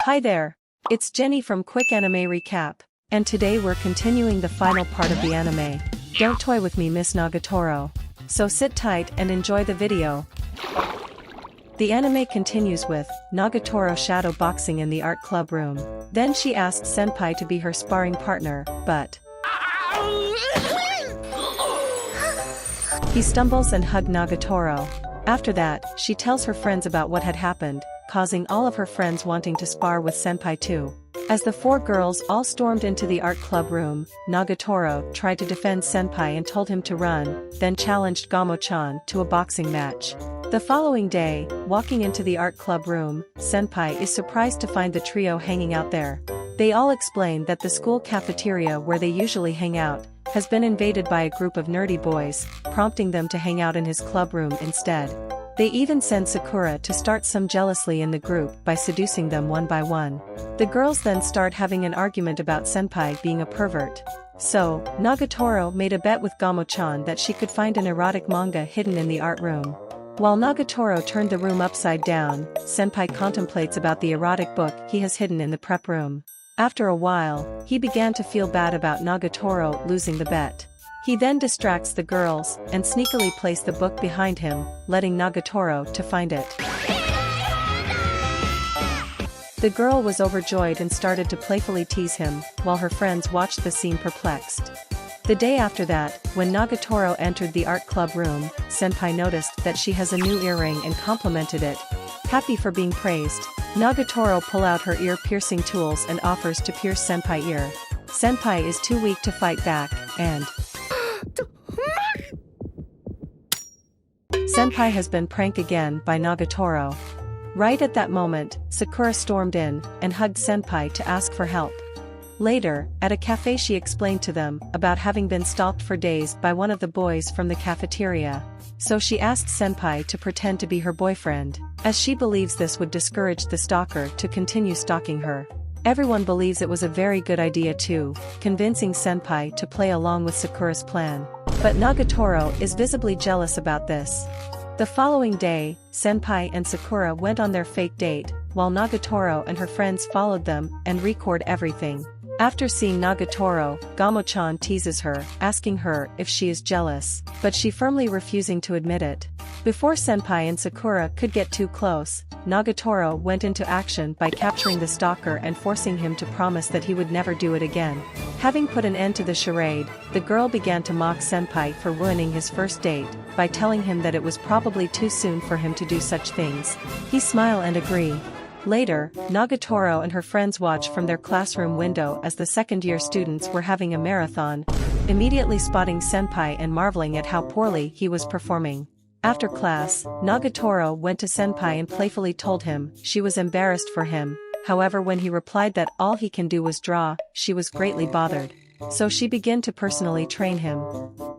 Hi there! It's Jenny from Quick Anime Recap, and today we're continuing the final part of the anime. Don't toy with me, Miss Nagatoro. So sit tight and enjoy the video. The anime continues with Nagatoro shadow boxing in the art club room. Then she asks Senpai to be her sparring partner, but he stumbles and hugs Nagatoro. After that, she tells her friends about what had happened, causing all of her friends wanting to spar with Senpai too. As the four girls all stormed into the art club room, Nagatoro tried to defend Senpai and told him to run, then challenged Gamo-chan to a boxing match. The following day, walking into the art club room, Senpai is surprised to find the trio hanging out there. They all explain that the school cafeteria where they usually hang out has been invaded by a group of nerdy boys, prompting them to hang out in his club room instead. They even send Sakura to start some jealousy in the group by seducing them one by one. The girls then start having an argument about Senpai being a pervert. So, Nagatoro made a bet with Gamo-chan that she could find an erotic manga hidden in the art room. While Nagatoro turned the room upside down, Senpai contemplates about the erotic book he has hidden in the prep room. After a while, he began to feel bad about Nagatoro losing the bet. He then distracts the girls and sneakily places the book behind him, letting Nagatoro to find it. The girl was overjoyed and started to playfully tease him, while her friends watched the scene perplexed. The day after that, when Nagatoro entered the art club room, Senpai noticed that she has a new earring and complimented it. Happy for being praised, Nagatoro pulls out her ear-piercing tools and offers to pierce Senpai's ear. Senpai is too weak to fight back, and Senpai has been pranked again by Nagatoro. Right at that moment, Sakura stormed in and hugged Senpai to ask for help. Later, at a cafe, she explained to them about having been stalked for days by one of the boys from the cafeteria. So she asked Senpai to pretend to be her boyfriend, as she believes this would discourage the stalker to continue stalking her. Everyone believes it was a very good idea too, convincing Senpai to play along with Sakura's plan. But Nagatoro is visibly jealous about this. The following day, Senpai and Sakura went on their fake date, while Nagatoro and her friends followed them and recorded everything. After seeing Nagatoro, Gamo-chan teases her, asking her if she is jealous, but she firmly refusing to admit it. Before Senpai and Sakura could get too close, Nagatoro went into action by capturing the stalker and forcing him to promise that he would never do it again. Having put an end to the charade, the girl began to mock Senpai for ruining his first date, by telling him that it was probably too soon for him to do such things. He smiled and agreed. Later, Nagatoro and her friends watched from their classroom window as the second-year students were having a marathon, immediately spotting Senpai and marveling at how poorly he was performing. After class, Nagatoro went to Senpai and playfully told him she was embarrassed for him. However, when he replied that all he can do was draw, she was greatly bothered. So she began to personally train him.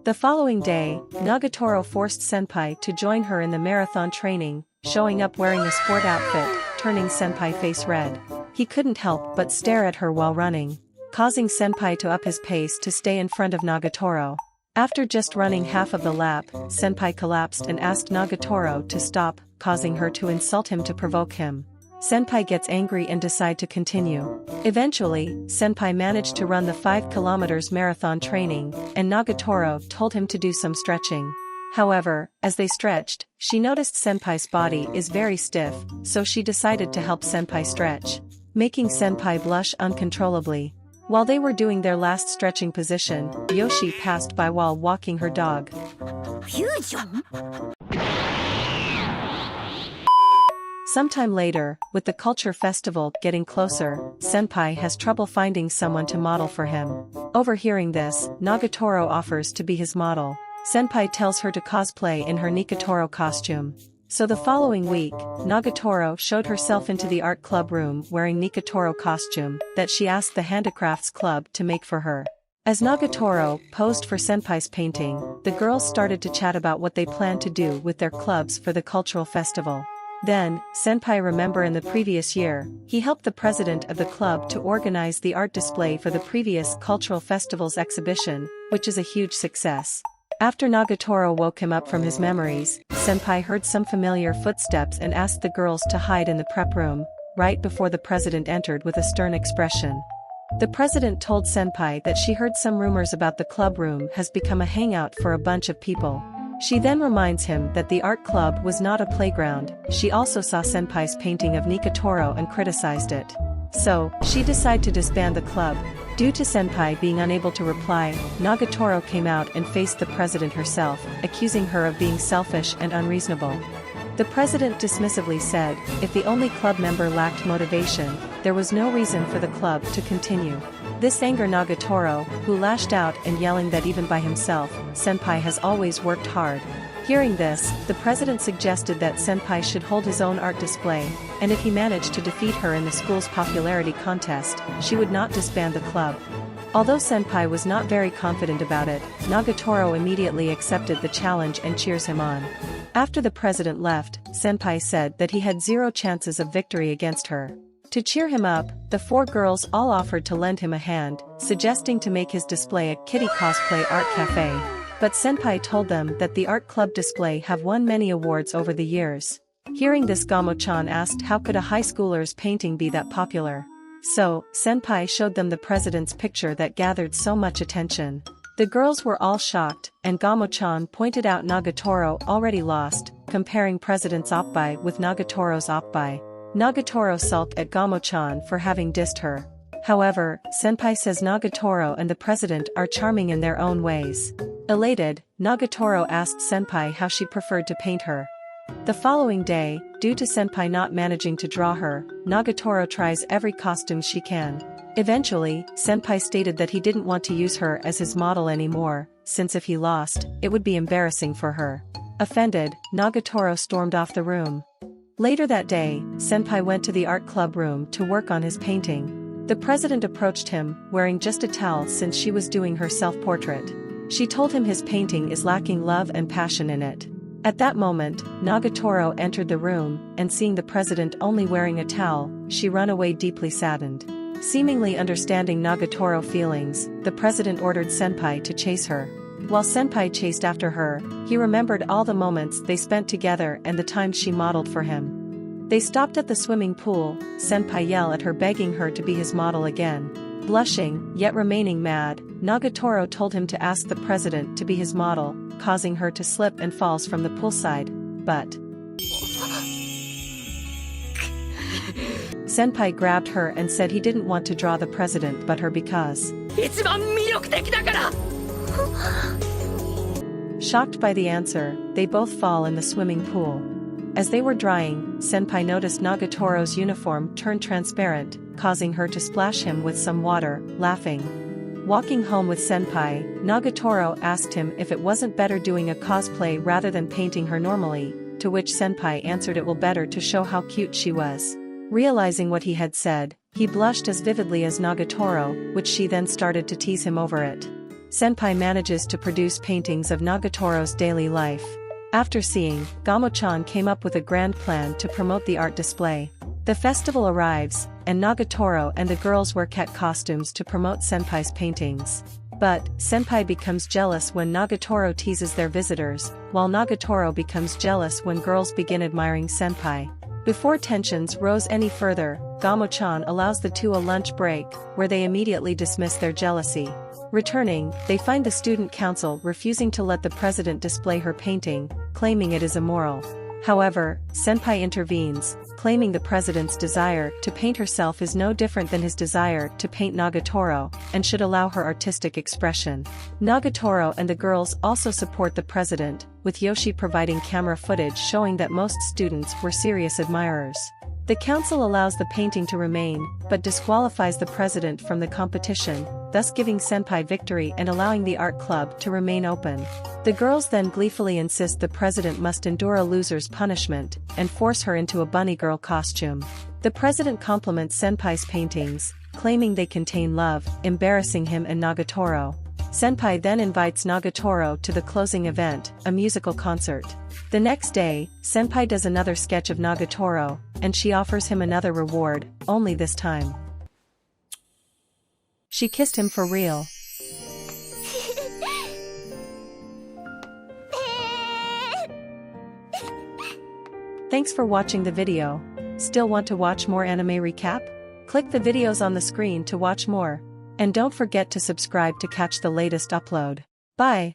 The following day, Nagatoro forced Senpai to join her in the marathon training, showing up wearing a sport outfit, turning Senpai face red. He couldn't help but stare at her while running, causing Senpai to up his pace to stay in front of Nagatoro. After just running half of the lap, Senpai collapsed and asked Nagatoro to stop, causing her to insult him to provoke him. Senpai gets angry and decides to continue. Eventually, Senpai managed to run the 5 kilometers marathon training, and Nagatoro told him to do some stretching. However, as they stretched, she noticed Senpai's body is very stiff, so she decided to help Senpai stretch, making Senpai blush uncontrollably. While they were doing their last stretching position, Yoshi passed by while walking her dog. Sometime later, with the culture festival getting closer, Senpai has trouble finding someone to model for him. Overhearing this, Nagatoro offers to be his model. Senpai tells her to cosplay in her Nagatoro costume. So the following week, Nagatoro showed herself into the art club room wearing Nagatoro costume that she asked the handicrafts club to make for her. As Nagatoro posed for Senpai's painting, the girls started to chat about what they planned to do with their clubs for the cultural festival. Then, Senpai remembered in the previous year, he helped the president of the club to organize the art display for the previous cultural festival's exhibition, which is a huge success. After Nagatoro woke him up from his memories, Senpai heard some familiar footsteps and asked the girls to hide in the prep room, right before the president entered with a stern expression. The president told Senpai that she heard some rumors about the club room has become a hangout for a bunch of people. She then reminds him that the art club was not a playground. She also saw Senpai's painting of Nikitoro and criticized it. So, she decided to disband the club. Due to Senpai being unable to reply, Nagatoro came out and faced the president herself, accusing her of being selfish and unreasonable. The president dismissively said, if the only club member lacked motivation, there was no reason for the club to continue. This angered Nagatoro, who lashed out and yelling that even by himself, Senpai has always worked hard. Hearing this, the president suggested that Senpai should hold his own art display, and if he managed to defeat her in the school's popularity contest, she would not disband the club. Although Senpai was not very confident about it, Nagatoro immediately accepted the challenge and cheers him on. After the president left, Senpai said that he had 0 chances of victory against her. To cheer him up, the 4 girls all offered to lend him a hand, suggesting to make his display a kitty cosplay art cafe. But Senpai told them that the art club display have won many awards over the years. Hearing this, Gamo-chan asked how could a high schooler's painting be that popular. So, Senpai showed them the president's picture that gathered so much attention. The girls were all shocked, and Gamo-chan pointed out Nagatoro already lost, comparing President's oppai with Nagatoro's oppai. Nagatoro sulked at Gamo-chan for having dissed her. However, Senpai says Nagatoro and the president are charming in their own ways. Elated, Nagatoro asked Senpai how she preferred to paint her. The following day, due to Senpai not managing to draw her, Nagatoro tries every costume she can. Eventually, Senpai stated that he didn't want to use her as his model anymore, since if he lost, it would be embarrassing for her. Offended, Nagatoro stormed off the room. Later that day, Senpai went to the art club room to work on his painting. The president approached him, wearing just a towel since she was doing her self-portrait. She told him his painting is lacking love and passion in it. At that moment, Nagatoro entered the room, and seeing the president only wearing a towel, she ran away deeply saddened. Seemingly understanding Nagatoro's feelings, the president ordered Senpai to chase her. While Senpai chased after her, he remembered all the moments they spent together and the times she modeled for him. They stopped at the swimming pool. Senpai yelled at her, begging her to be his model again. Blushing, yet remaining mad, Nagatoro told him to ask the president to be his model, causing her to slip and falls from the poolside. But Senpai grabbed her and said he didn't want to draw the president but her because Shocked by the answer, they both fall in the swimming pool. As they were drying, Senpai noticed Nagatoro's uniform turned transparent, causing her to splash him with some water, laughing. Walking home with Senpai, Nagatoro asked him if it wasn't better doing a cosplay rather than painting her normally, to which Senpai answered it will better to show how cute she was. Realizing what he had said, he blushed as vividly as Nagatoro, which she then started to tease him over it. Senpai manages to produce paintings of Nagatoro's daily life. After seeing, Gamo-chan came up with a grand plan to promote the art display. The festival arrives, and Nagatoro and the girls wear cat costumes to promote Senpai's paintings. But, Senpai becomes jealous when Nagatoro teases their visitors, while Nagatoro becomes jealous when girls begin admiring Senpai. Before tensions rose any further, Gamo-chan allows the two a lunch break, where they immediately dismiss their jealousy. Returning, they find the student council refusing to let the president display her painting, claiming it is immoral. However, Senpai intervenes, claiming the president's desire to paint herself is no different than his desire to paint Nagatoro, and should allow her artistic expression. Nagatoro and the girls also support the president, with Yoshi providing camera footage showing that most students were serious admirers. The council allows the painting to remain, but disqualifies the president from the competition, thus giving Senpai victory and allowing the art club to remain open. The girls then gleefully insist the president must endure a loser's punishment, and force her into a bunny girl costume. The president compliments Senpai's paintings, claiming they contain love, embarrassing him and Nagatoro. Senpai then invites Nagatoro to the closing event, a musical concert. The next day, Senpai does another sketch of Nagatoro, and she offers him another reward, only this time she kissed him for real. Thanks for watching the video. Still want to watch more anime recap? Click the videos on the screen to watch more. And don't forget to subscribe to catch the latest upload. Bye!